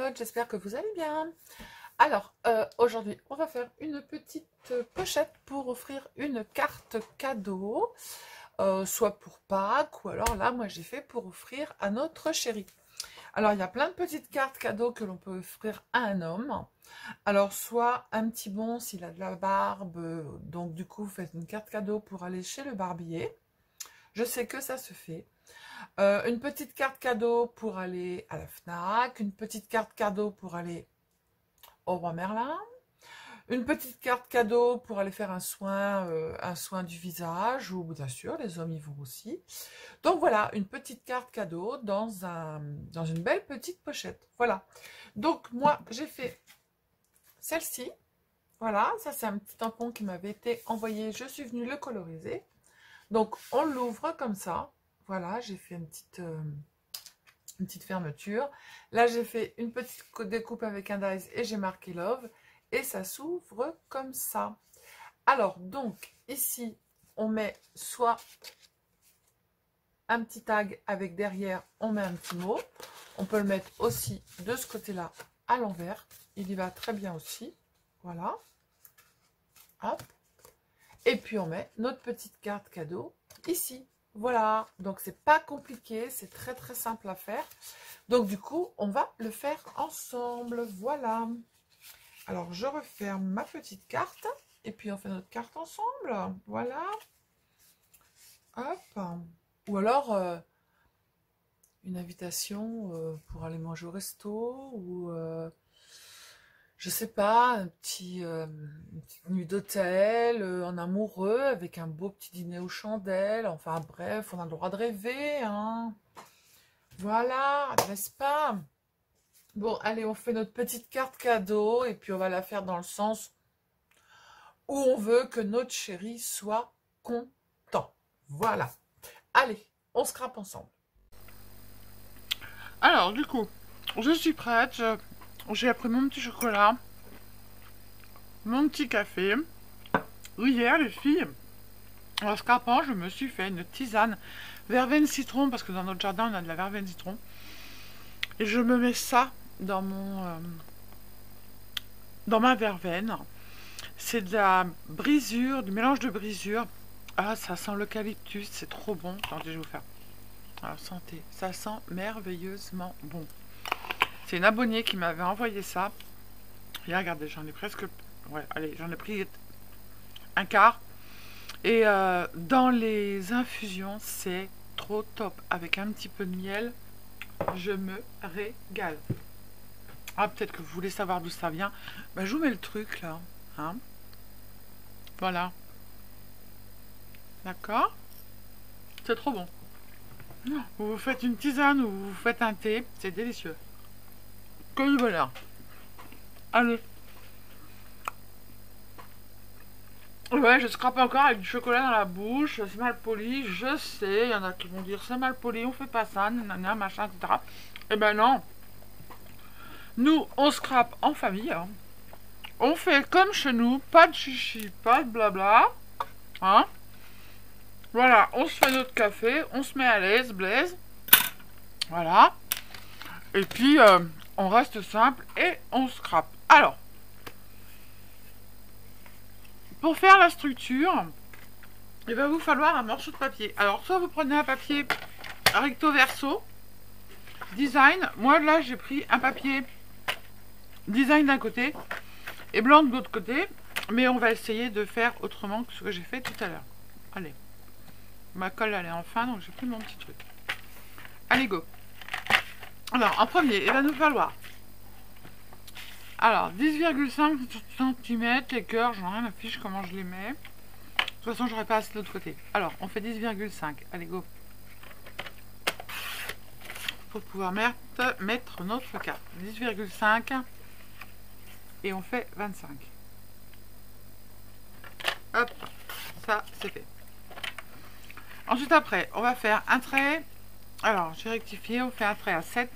Charlotte, j'espère que vous allez bien. Alors, aujourd'hui, on va faire une petite pochette pour offrir une carte cadeau, soit pour Pâques, ou alors là, moi j'ai fait pour offrir à notre chéri. Alors, il y a plein de petites cartes cadeaux que l'on peut offrir à un homme. Alors, soit un petit bon s'il a de la barbe, donc du coup, vous faites une carte cadeau pour aller chez le barbier. Je sais que ça se fait. Une petite carte cadeau pour aller à la FNAC, une petite carte cadeau pour aller au Roi Merlin, une petite carte cadeau pour aller faire un soin du visage, ou bien sûr, les hommes y vont aussi. Donc voilà, une petite carte cadeau dans une belle petite pochette. Voilà. Donc moi, j'ai fait celle-ci. Voilà, ça c'est un petit tampon qui m'avait été envoyé. Je suis venue le coloriser. Donc on l'ouvre comme ça. Voilà, j'ai fait une petite fermeture. Là, j'ai fait une petite découpe avec un dies et j'ai marqué Love. Et ça s'ouvre comme ça. Alors, donc, ici, on met soit un petit tag avec derrière, on met un petit mot. On peut le mettre aussi de ce côté-là à l'envers. Il y va très bien aussi. Voilà. Hop. Et puis, on met notre petite carte cadeau ici. Voilà, donc c'est pas compliqué, c'est très très simple à faire. Donc du coup, on va le faire ensemble, voilà. Alors je referme ma petite carte et puis on fait notre carte ensemble, voilà. Hop. Ou alors une invitation pour aller manger au resto ou je sais pas, une petite nuit d'hôtel, en amoureux, avec un beau petit dîner aux chandelles. Enfin bref, on a le droit de rêver, hein. Voilà, n'est-ce pas? Bon, allez, on fait notre petite carte cadeau et puis on va la faire dans le sens où on veut que notre chéri soit content. Voilà. Allez, on scrape ensemble. Alors, du coup, je suis prête. J'ai pris mon petit chocolat, mon petit café. Hier, les filles, en scrapant, je me suis fait une tisane verveine citron, parce que dans notre jardin, on a de la verveine citron. Et je me mets ça dans dans ma verveine. C'est de la brisure, du mélange de brisure. Ah, ça sent l'eucalyptus, c'est trop bon. Attendez, je vais vous faire. Alors, santé, ça sent merveilleusement bon. C'est une abonnée qui m'avait envoyé ça. Et regardez, j'en ai presque... Ouais, allez, j'en ai pris un quart. Et dans les infusions, c'est trop top. Avec un petit peu de miel, je me régale. Ah, peut-être que vous voulez savoir d'où ça vient. Bah, je vous mets le truc, là. Hein, voilà. D'accord? C'est trop bon. Vous vous faites une tisane ou vous faites un thé. C'est délicieux. Que du bonheur. Allez. Ouais, je scrape encore avec du chocolat dans la bouche. C'est mal poli, je sais. Il y en a qui vont dire c'est mal poli, on fait pas ça, nanana, machin, etc. Eh ben non. Nous, on scrape en famille. Hein. On fait comme chez nous. Pas de chichi, pas de blabla. Hein. Voilà, on se fait notre café. On se met à l'aise, blaise. Voilà. Et puis, on reste simple et on scrape. Alors, pour faire la structure, il va vous falloir un morceau de papier. Alors, soit vous prenez un papier recto verso, design. Moi, là, j'ai pris un papier design d'un côté et blanc de l'autre côté. Mais on va essayer de faire autrement que ce que j'ai fait tout à l'heure. Allez. Ma colle, elle est en fin, donc j'ai pris mon petit truc. Allez, go. Alors, en premier, il va nous falloir... Alors, 10,5 cm, les cœurs, j'en ai rien à fiche comment je les mets. De toute façon, j'aurais pas assez de l'autre côté. Alors, on fait 10,5. Allez, go. Pour pouvoir mettre notre carte. 10,5. Et on fait 25. Hop, ça, c'est fait. Ensuite, après, on va faire un trait. Alors, j'ai rectifié, on fait un trait à 7.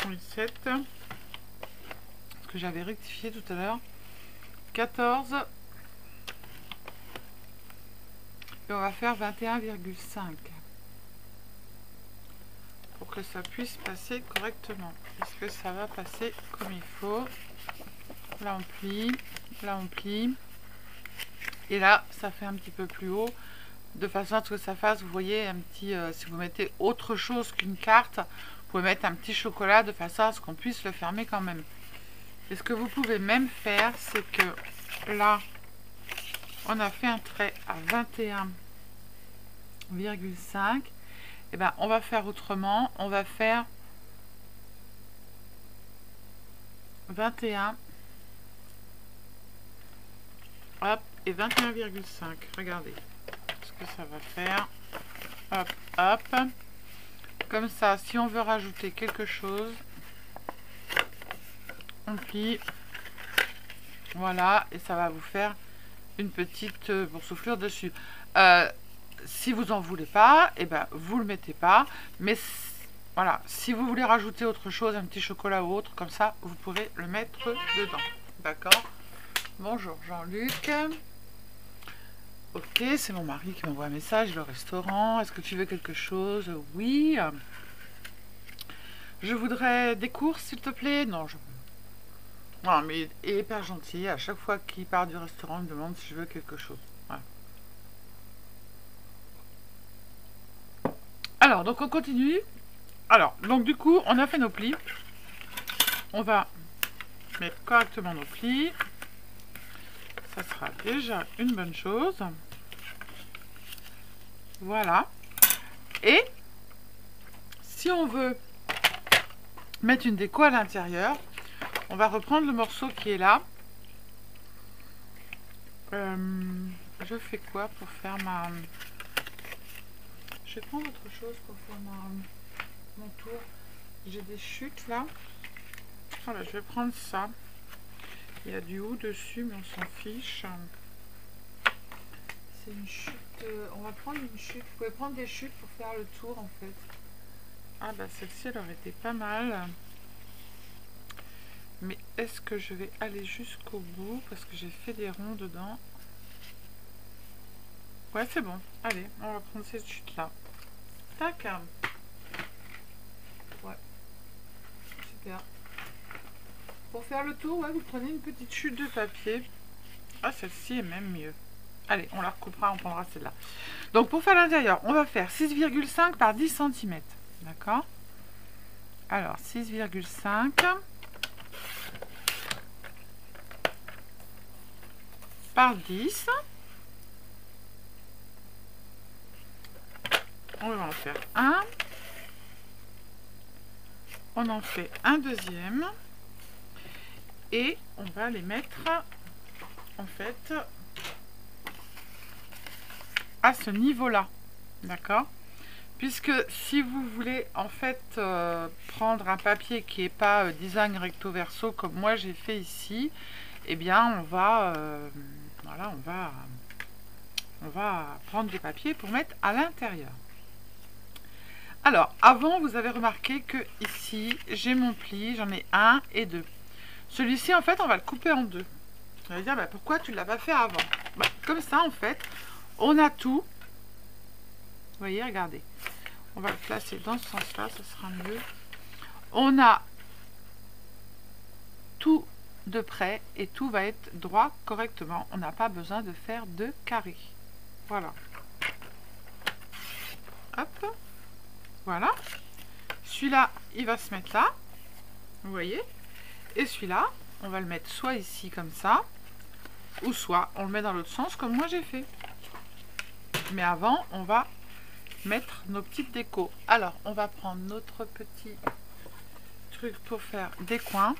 Oui, 7. Ce que j'avais rectifié tout à l'heure. 14. Et on va faire 21,5. que ça puisse passer correctement. Est-ce que ça va passer comme il faut? Là on plie, là on plie. Et là, ça fait un petit peu plus haut, de façon à ce que ça fasse, vous voyez, un petit... si vous mettez autre chose qu'une carte, vous pouvez mettre un petit chocolat de façon à ce qu'on puisse le fermer quand même. Et ce que vous pouvez même faire, c'est que là, on a fait un trait à 21,5. Et ben, on va faire autrement. On va faire 21. Hop, et 21,5. Regardez ce que ça va faire. Hop, hop. Comme ça, si on veut rajouter quelque chose, on plie. Voilà, et ça va vous faire une petite boursouflure dessus. Si vous en voulez pas, et ben vous le mettez pas. Mais voilà, si vous voulez rajouter autre chose, un petit chocolat ou autre, comme ça, vous pourrez le mettre dedans. D'accord? Bonjour Jean-Luc. Ok, c'est mon mari qui m'envoie un message. Le restaurant, est-ce que tu veux quelque chose? Oui. Je voudrais des courses, s'il te plaît. Non, non, mais il est hyper gentil. À chaque fois qu'il part du restaurant, il me demande si je veux quelque chose. Voilà. Alors, donc on continue. Alors, donc du coup, on a fait nos plis. On va mettre correctement nos plis. Ça sera déjà une bonne chose. Voilà. Et si on veut mettre une déco à l'intérieur, on va reprendre le morceau qui est là. Je fais quoi pour faire ma... Je vais prendre autre chose pour faire mon tour. J'ai des chutes là. Voilà, je vais prendre ça. Il y a du haut dessus, mais on s'en fiche. C'est une chute. On va prendre une chute. Vous pouvez prendre des chutes pour faire le tour en fait. Ah bah celle-ci elle aurait été pas mal. Mais est-ce que je vais aller jusqu'au bout? Parce que j'ai fait des ronds dedans. Ouais, c'est bon. Allez, on va prendre cette chute-là. Tac. Ouais. Super. Pour faire le tour, ouais, vous prenez une petite chute de papier. Ah, celle-ci est même mieux. Allez, on la recoupera, on prendra celle-là. Donc, pour faire l'intérieur, on va faire 6,5 par 10 cm. D'accord? Alors, 6,5 par 10. On va en faire un. On en fait un deuxième. Et on va les mettre, en fait, à ce niveau-là. D'accord? Puisque si vous voulez, en fait, prendre un papier qui n'est pas design recto verso, comme moi j'ai fait ici, eh bien, on va... voilà, on va prendre des papiers pour mettre à l'intérieur. Alors, avant, vous avez remarqué que ici, j'ai mon pli, j'en ai un et deux. Celui-ci, en fait, on va le couper en deux. Vous allez dire, bah, pourquoi tu ne l'as pas fait avant? Bah, comme ça, en fait, on a tout. Vous voyez, regardez. On va le placer dans ce sens-là, ça sera mieux. On a tout de près et tout va être droit correctement. On n'a pas besoin de faire de carré. Voilà. Hop. Voilà. Celui-là, il va se mettre là. Vous voyez? Et celui-là, on va le mettre soit ici comme ça, ou soit on le met dans l'autre sens comme moi j'ai fait. Mais avant, on va mettre nos petites décos. Alors, on va prendre notre petit truc pour faire des coins.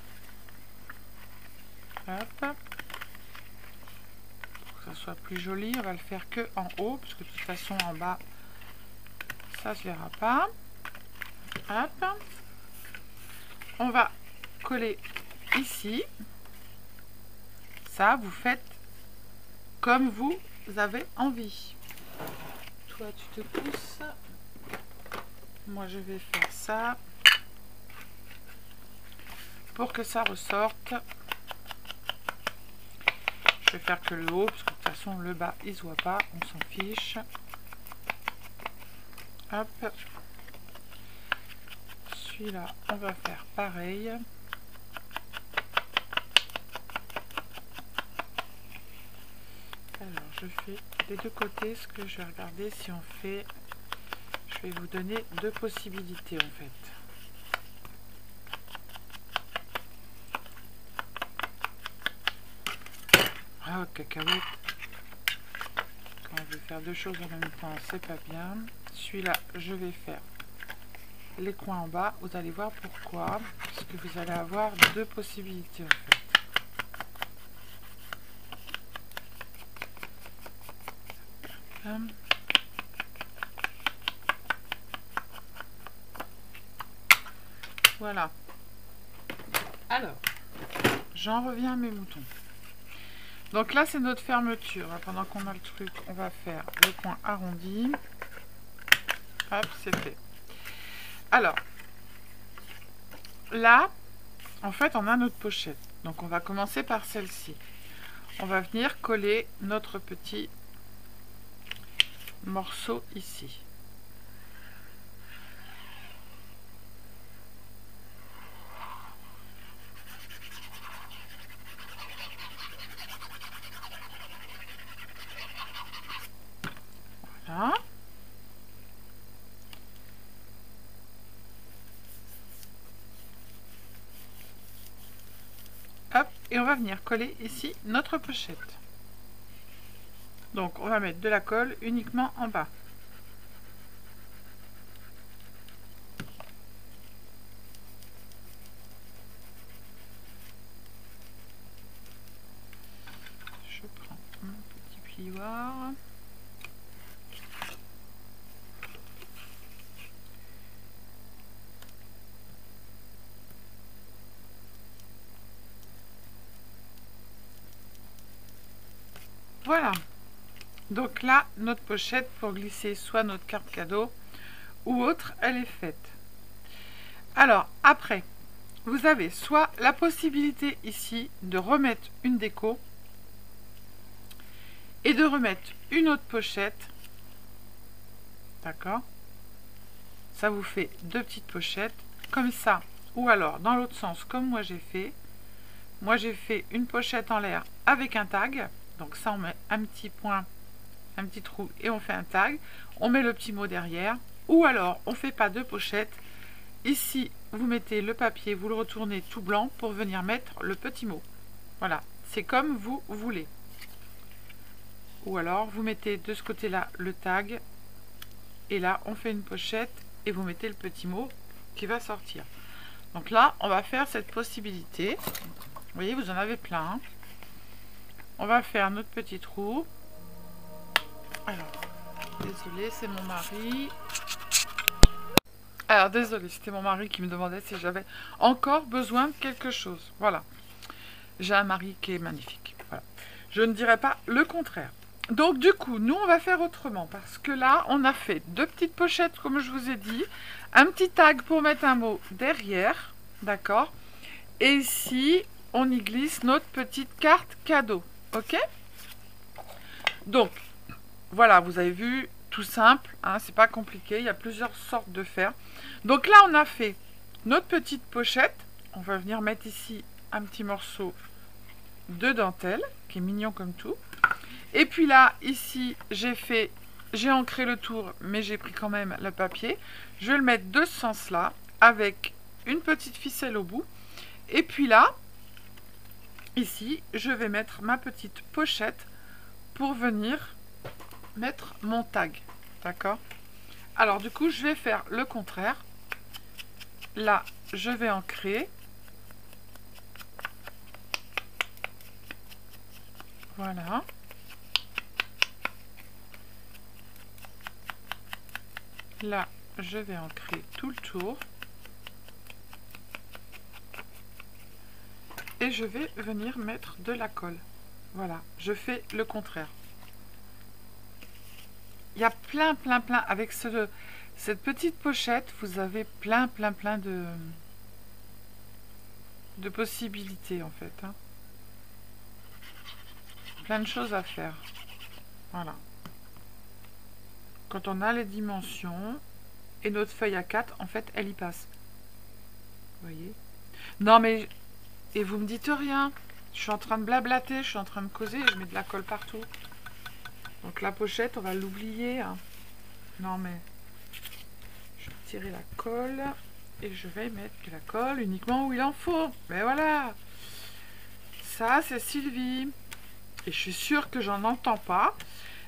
Hop. Pour que ça soit plus joli, on va le faire que en haut, parce que de toute façon en bas, ça se verra pas. Hop. On va coller ici. Ça, vous faites comme vous avez envie. Toi, tu te pousses. Moi, je vais faire ça pour que ça ressorte. Je vais faire que le haut, parce que de toute façon, le bas, il se voit pas. On s'en fiche. Hop. puis là, on va faire pareil. Alors, je fais des deux côtés. Ce que je vais regarder si on fait... Je vais vous donner deux possibilités en fait. Ah, cacahuète. Quand on veut faire deux choses en même temps, c'est pas bien. Celui-là, je vais faire les coins en bas. Vous allez voir pourquoi. Parce que vous allez avoir deux possibilités en fait. Voilà. Alors, j'en reviens à mes moutons. Donc là, c'est notre fermeture. Pendant qu'on a le truc, on va faire le coin arrondi. Hop, c'est fait. Alors, là, en fait, on a notre pochette. Donc, on va commencer par celle-ci. On va venir coller notre petit morceau ici. Voilà. Hop, et on va venir coller ici notre pochette. Donc, on va mettre de la colle uniquement en bas. Je prends mon petit plioir. Voilà. Donc là, notre pochette pour glisser soit notre carte cadeau ou autre, elle est faite. Alors, après, vous avez soit la possibilité ici de remettre une déco et de remettre une autre pochette. D'accord? Ça vous fait deux petites pochettes comme ça. Ou alors, dans l'autre sens, comme moi j'ai fait. Moi, j'ai fait une pochette en l'air avec un tag. Donc ça, on met un petit point, un petit trou et on fait un tag. On met le petit mot derrière. Ou alors, on ne fait pas deux pochettes. Ici, vous mettez le papier, vous le retournez tout blanc pour venir mettre le petit mot. Voilà, c'est comme vous voulez. Ou alors, vous mettez de ce côté-là le tag. Et là, on fait une pochette et vous mettez le petit mot qui va sortir. Donc là, on va faire cette possibilité. Vous voyez, vous en avez plein. Hein. On va faire notre petit trou. Alors, désolé, c'est mon mari. Alors, désolé, c'était mon mari qui me demandait si j'avais encore besoin de quelque chose. Voilà. J'ai un mari qui est magnifique. Voilà. Je ne dirais pas le contraire. Donc, du coup, nous, on va faire autrement. Parce que là, on a fait deux petites pochettes, comme je vous ai dit. Un petit tag pour mettre un mot derrière. D'accord. Et ici, on y glisse notre petite carte cadeau. Ok? Donc, voilà, vous avez vu, tout simple, hein, c'est pas compliqué, il y a plusieurs sortes de faire. Donc là, on a fait notre petite pochette. On va venir mettre ici un petit morceau de dentelle, qui est mignon comme tout. Et puis là, ici, j'ai ancré le tour, mais j'ai pris quand même le papier. Je vais le mettre de ce sens-là, avec une petite ficelle au bout. Et puis là, ici, je vais mettre ma petite pochette pour venir mettre mon tag. D'accord? Alors, du coup, je vais faire le contraire. Là, je vais ancrer. Voilà. Là, je vais ancrer tout le tour. Et je vais venir mettre de la colle. Voilà, je fais le contraire. Il y a plein, avec cette petite pochette, vous avez plein de possibilités en fait. Hein. Plein de choses à faire. Voilà. Quand on a les dimensions et notre feuille A4, en fait, elle y passe. voyez. Non mais, et vous me dites rien. Je suis en train de blablater, je suis en train de causer et je mets de la colle partout. Donc la pochette, on va l'oublier. Hein. Non mais, je vais tirer la colle et je vais mettre de la colle uniquement où il en faut. Mais voilà. Ça, c'est Sylvie. Et je suis sûre que j'en entends pas.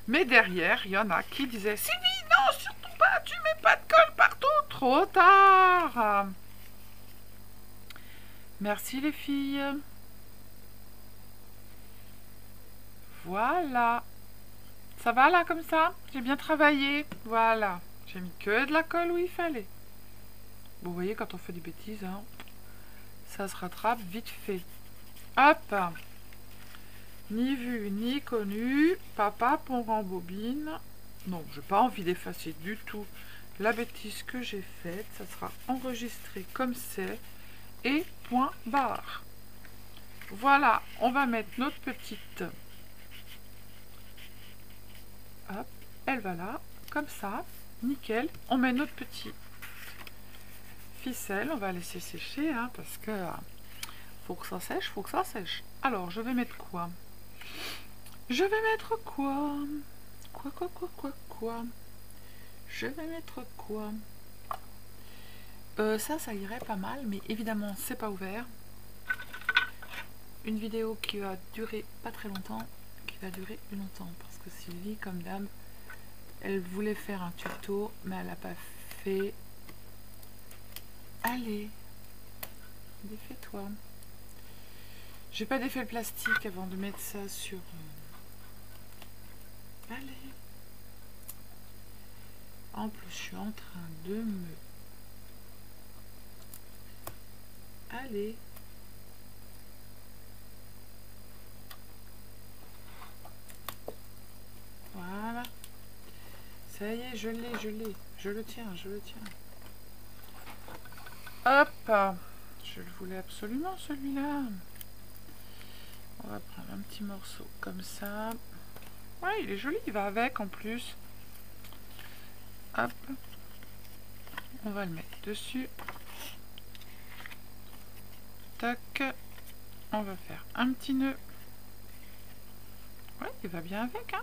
Mais derrière, il y en a qui disaient « Sylvie, non, surtout pas, tu mets pas de colle partout, trop tard !» Merci les filles. Voilà. Ça va là comme ça? J'ai bien travaillé. Voilà. J'ai mis que de la colle où il fallait. Bon, vous voyez, quand on fait des bêtises, hein, ça se rattrape vite fait. Hop. Ni vu, ni connu. Papa, on rembobine. Non, je n'ai pas envie d'effacer du tout la bêtise que j'ai faite. Ça sera enregistré comme c'est. Et point barre. Voilà, on va mettre notre petite... Hop, elle va là, comme ça. Nickel. On met notre petite ficelle. On va laisser sécher, hein, parce que... faut que ça sèche, faut que ça sèche. Alors, je vais mettre quoi? Je vais mettre quoi? Quoi? Je vais mettre quoi? Ça irait pas mal, mais évidemment, c'est pas ouvert. Une vidéo qui va durer pas très longtemps, qui va durer longtemps, parce que Sylvie, comme d'hab, elle voulait faire un tuto, mais elle n'a pas fait. Allez, défais-toi. J'ai pas défait le plastique avant de mettre ça sur... Allez. En plus, je suis en train de me... Allez. Voilà. Ça y est, je l'ai. Je le tiens. Hop. Je le voulais absolument, celui-là. On va prendre un petit morceau comme ça. Ouais, il est joli, il va avec en plus. Hop. On va le mettre dessus. Tac. On va faire un petit nœud. Ouais, il va bien avec, hein.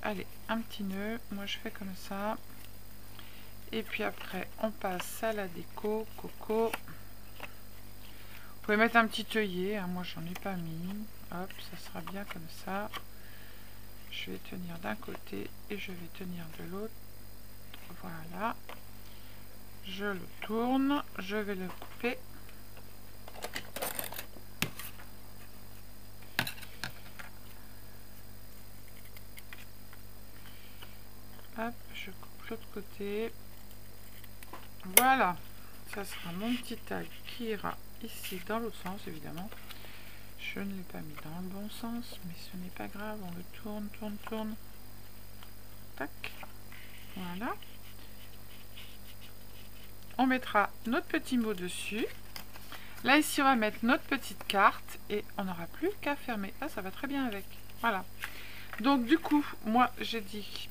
Allez, un petit nœud. Moi, je fais comme ça. Et puis après, on passe à la déco. Coco. Vous pouvez mettre un petit œillet. Hein. Moi, j'en ai pas mis. Hop, ça sera bien comme ça. Je vais tenir d'un côté et je vais tenir de l'autre. Voilà. Je le tourne. Je vais le couper. Hop, je coupe l'autre côté. Voilà. Ça sera mon petit tag qui ira ici dans l'autre sens, évidemment. Je ne l'ai pas mis dans le bon sens, mais ce n'est pas grave. On le tourne. Tac. Voilà. On mettra notre petit mot dessus. Là, ici, on va mettre notre petite carte et on n'aura plus qu'à fermer. Ah, ça va très bien avec. Voilà. Donc, du coup, moi, j'ai dit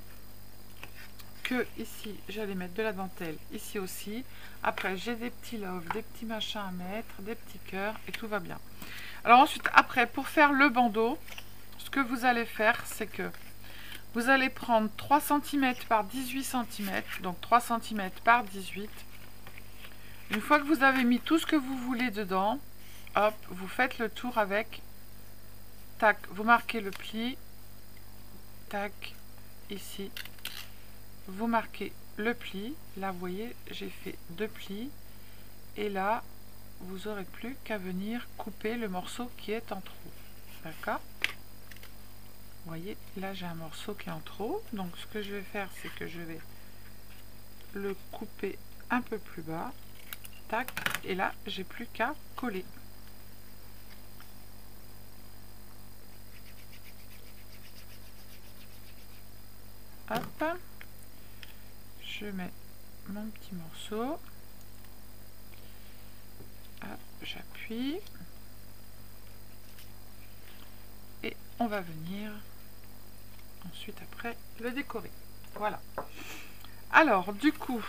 que ici, j'allais mettre de la dentelle. Ici aussi. Après, j'ai des petits loves, des petits machins à mettre, des petits cœurs et tout va bien. Alors ensuite, après, pour faire le bandeau, ce que vous allez faire, c'est que vous allez prendre 3 cm par 18 cm, donc 3 cm par 18. Une fois que vous avez mis tout ce que vous voulez dedans, hop, vous faites le tour avec, tac, vous marquez le pli, tac, ici, vous marquez le pli. Là, vous voyez, j'ai fait 2 plis, et là, vous n'aurez plus qu'à venir couper le morceau qui est en trop. D'accord? Vous voyez, là j'ai un morceau qui est en trop. Donc ce que je vais faire, c'est que je vais le couper un peu plus bas. Tac. Et là, j'ai plus qu'à coller. Hop. Je mets mon petit morceau. J'appuie et on va venir ensuite après le décorer. Voilà. Alors du coup,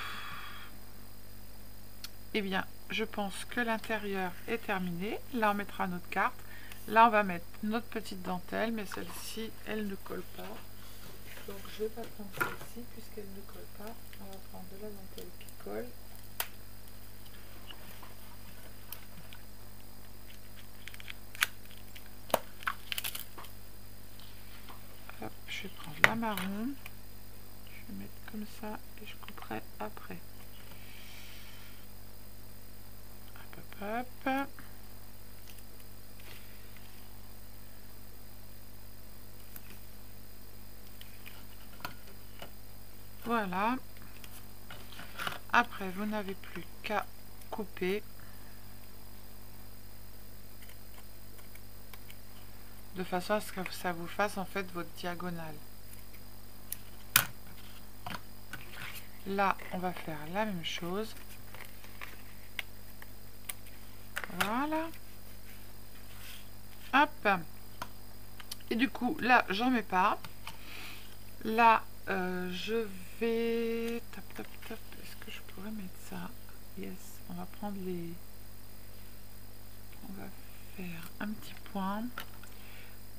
eh bien, je pense que l'intérieur est terminé. Là, on mettra notre carte. Là, on va mettre notre petite dentelle, mais celle-ci, elle ne colle pas. Donc, je vais pas prendre celle-ci puisqu'elle ne colle pas. On va prendre de la dentelle qui colle. Hop, je vais prendre la marron. Je vais mettre comme ça et je couperai après. Hop, hop, hop. Voilà. Après, vous n'avez plus qu'à couper de façon à ce que ça vous fasse en fait votre diagonale. Là, on va faire la même chose. Voilà. Hop. Et du coup, là, j'en mets pas. Là, je vais... Tap, tap, tap. Est-ce que je pourrais mettre ça? Yes. On va prendre les... On va faire un petit point.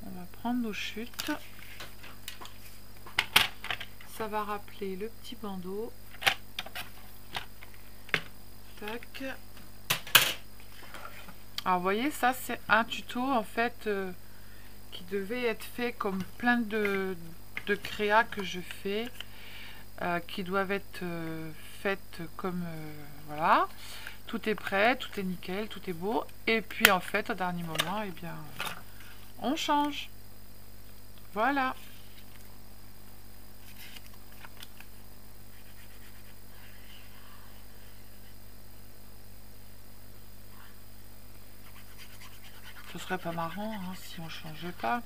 On va prendre nos chutes. Ça va rappeler le petit bandeau. Tac. Alors, vous voyez, ça, c'est un tuto, en fait, qui devait être fait comme plein de créas que je fais, qui doivent être faites comme... voilà. Tout est prêt, tout est nickel, tout est beau. Et puis, en fait, au dernier moment, eh bien, on change. Voilà. Ce serait pas marrant hein, si on changeait pas.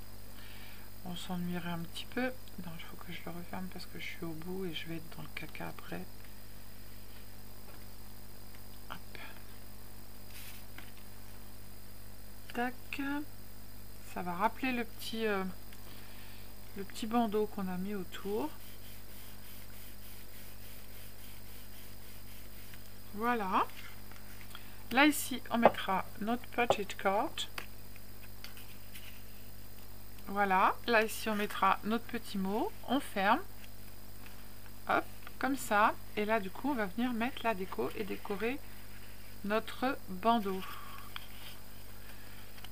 On s'ennuierait un petit peu. Non, il faut que je le referme parce que je suis au bout et je vais être dans le caca après. Hop. Tac. Ça va rappeler le petit bandeau qu'on a mis autour. Voilà. Là, ici, on mettra notre petite carte. Voilà. Là, ici, on mettra notre petit mot. On ferme. Hop, comme ça. Et là, du coup, on va venir mettre la déco et décorer notre bandeau.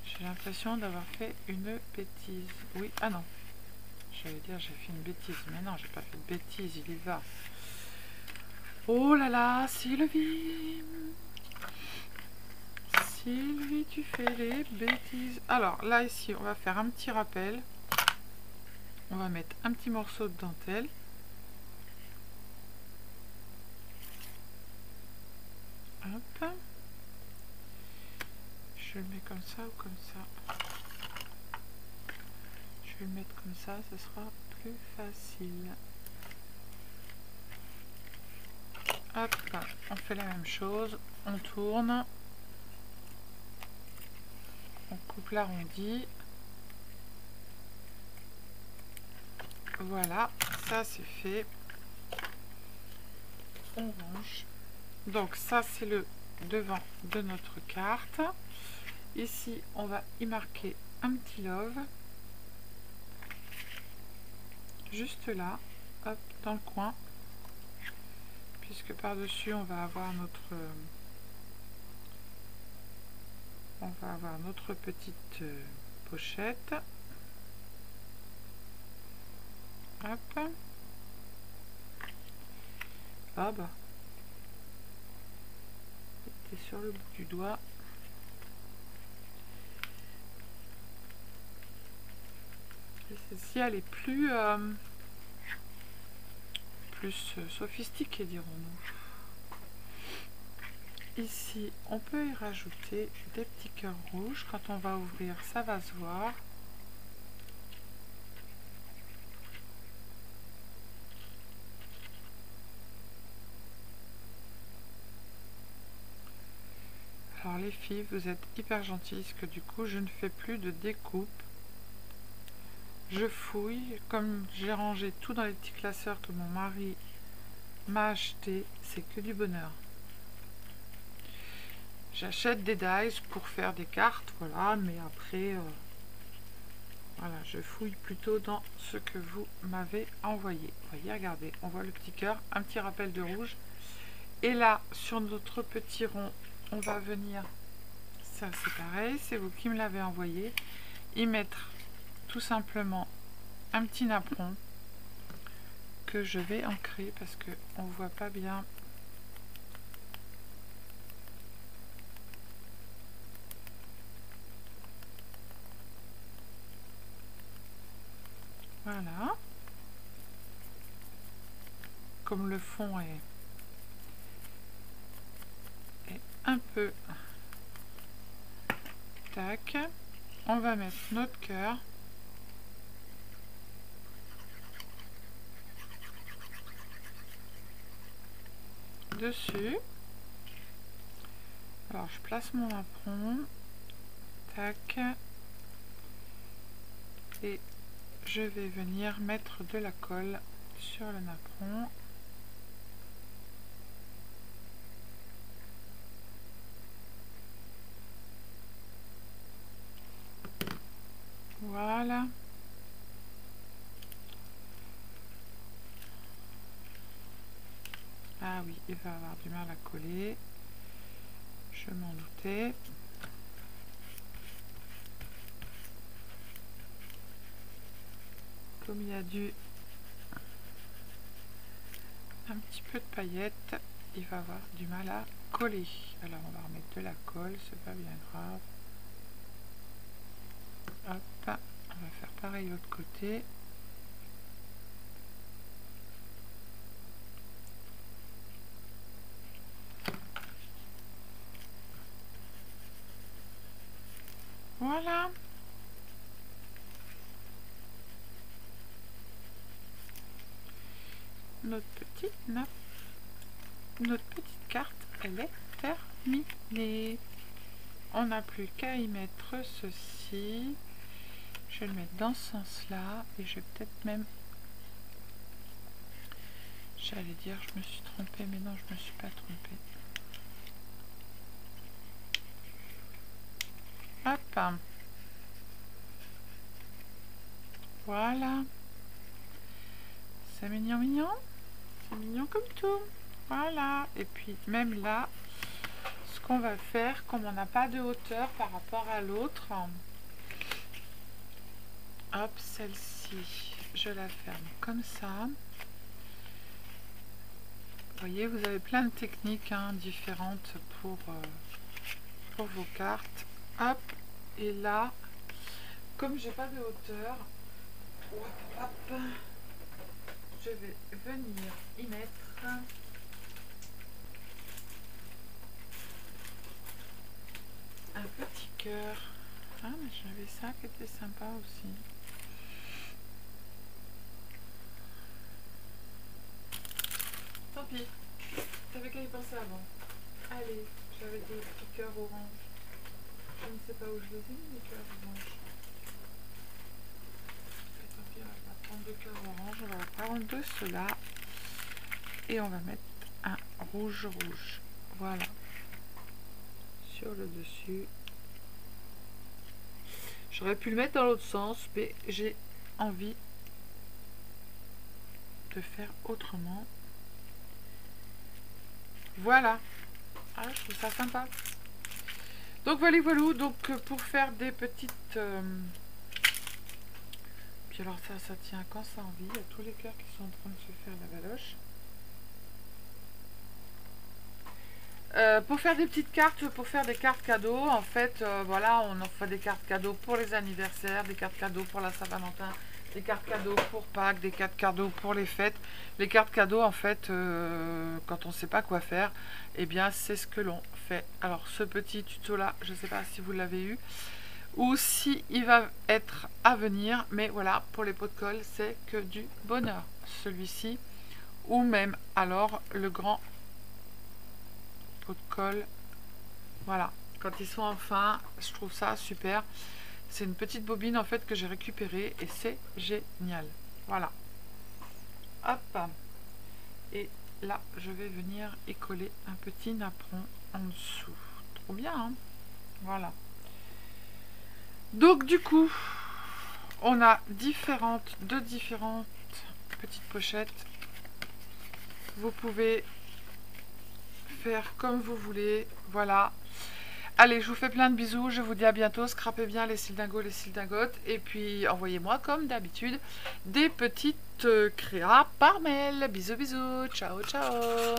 J'ai l'impression d'avoir fait une bêtise. Oui, ah non. J'allais dire j'ai fait une bêtise. Mais non, j'ai pas fait de bêtise. Il y va. Oh là là, Sylvie. Sylvie, tu fais les bêtises. Alors, là, ici, on va faire un petit rappel. On va mettre un petit morceau de dentelle. Hop. Je le mets comme ça ou comme ça. Je vais le mettre comme ça, ce sera plus facile. Hop, on fait la même chose. On tourne. On coupe l'arrondi. Voilà, ça c'est fait. On range. Donc ça c'est le devant de notre carte. Ici on va y marquer un petit love. Juste là, hop, dans le coin. Puisque par-dessus on va avoir notre petite pochette. Hop. Ah bah. C'était sur le bout du doigt. Et celle-ci, elle est plus sophistiquée, dirons-nous. Ici, on peut y rajouter des petits cœurs rouges. Quand on va ouvrir, ça va se voir. Alors les filles, vous êtes hyper gentilles, parce que du coup, je ne fais plus de découpe. Je fouille. Comme j'ai rangé tout dans les petits classeurs que mon mari m'a acheté, c'est que du bonheur. J'achète des dies pour faire des cartes, voilà, mais après, voilà, je fouille plutôt dans ce que vous m'avez envoyé. Vous voyez, regardez, on voit le petit cœur, un petit rappel de rouge. Et là, sur notre petit rond, on va venir, ça c'est pareil, c'est vous qui me l'avez envoyé, y mettre tout simplement un petit napperon que je vais ancrer parce que on voit pas bien. Voilà. Comme le fond est un peu... Tac. On va mettre notre cœur. Dessus. Alors, je place mon napperon. Tac. Et je vais venir mettre de la colle sur le napperon. Voilà. Ah oui, il va avoir du mal à coller. Je m'en doutais. Comme il y a un petit peu de paillettes, il va avoir du mal à coller. Alors on va remettre de la colle, c'est pas bien grave. Hop, on va faire pareil de l'autre côté. Voilà. Notre petite carte, elle est terminée. On n'a plus qu'à y mettre ceci. Je vais le mettre dans ce sens-là et je vais peut-être même... J'allais dire je me suis trompée, mais non, je me suis pas trompée. Hop. Voilà. C'est mignon, mignon. C'est mignon comme tout. Voilà. Et puis même là, ce qu'on va faire, comme on n'a pas de hauteur par rapport à l'autre, hop, celle-ci, je la ferme comme ça. Vous voyez, vous avez plein de techniques différentes pour vos cartes. Hop, et là, comme j'ai pas de hauteur, hop, je vais venir y mettre un petit cœur. Ah, mais j'avais ça qui était sympa aussi. Tant pis, t'avais qu'à y penser avant. Allez, j'avais des petits cœurs orange. Je ne sais pas où je les ai mis, les cœurs orange. Et tant pis, on va prendre deux cœurs orange. On va prendre de ceux-là. Et on va mettre un rouge. Voilà. Sur le dessus. J'aurais pu le mettre dans l'autre sens, mais j'ai envie de faire autrement. Voilà. Ah, je trouve ça sympa. Donc voilà, donc pour faire des petites... Puis alors ça tient quand ça a envie. Il y a tous les cœurs qui sont en train de se faire la baloche. Pour faire des petites cartes, pour faire des cartes cadeaux, en fait, voilà, on en fait des cartes cadeaux pour les anniversaires, des cartes cadeaux pour la Saint-Valentin, des cartes cadeaux pour Pâques, des cartes cadeaux pour les fêtes. Les cartes cadeaux, en fait, quand on ne sait pas quoi faire, eh bien, c'est ce que l'on fait. Alors, ce petit tuto-là, je ne sais pas si vous l'avez eu, ou si il va être à venir, mais voilà, pour les pots de colle, c'est que du bonheur. Celui-ci, ou même, alors, le grand pot de colle, voilà, quand ils sont en fin, je trouve ça super. C'est une petite bobine en fait que j'ai récupérée et c'est génial. Voilà, hop, et là je vais venir y coller un petit napperon en dessous. trop bien, hein. Voilà. Donc du coup, on a deux différentes petites pochettes. Vous pouvez faire comme vous voulez. Voilà. Allez, je vous fais plein de bisous. Je vous dis à bientôt. Scrapez bien les cils dingos, les cils dingotes. Et puis, envoyez-moi, comme d'habitude, des petites créas par mail. Bisous, bisous. Ciao, ciao.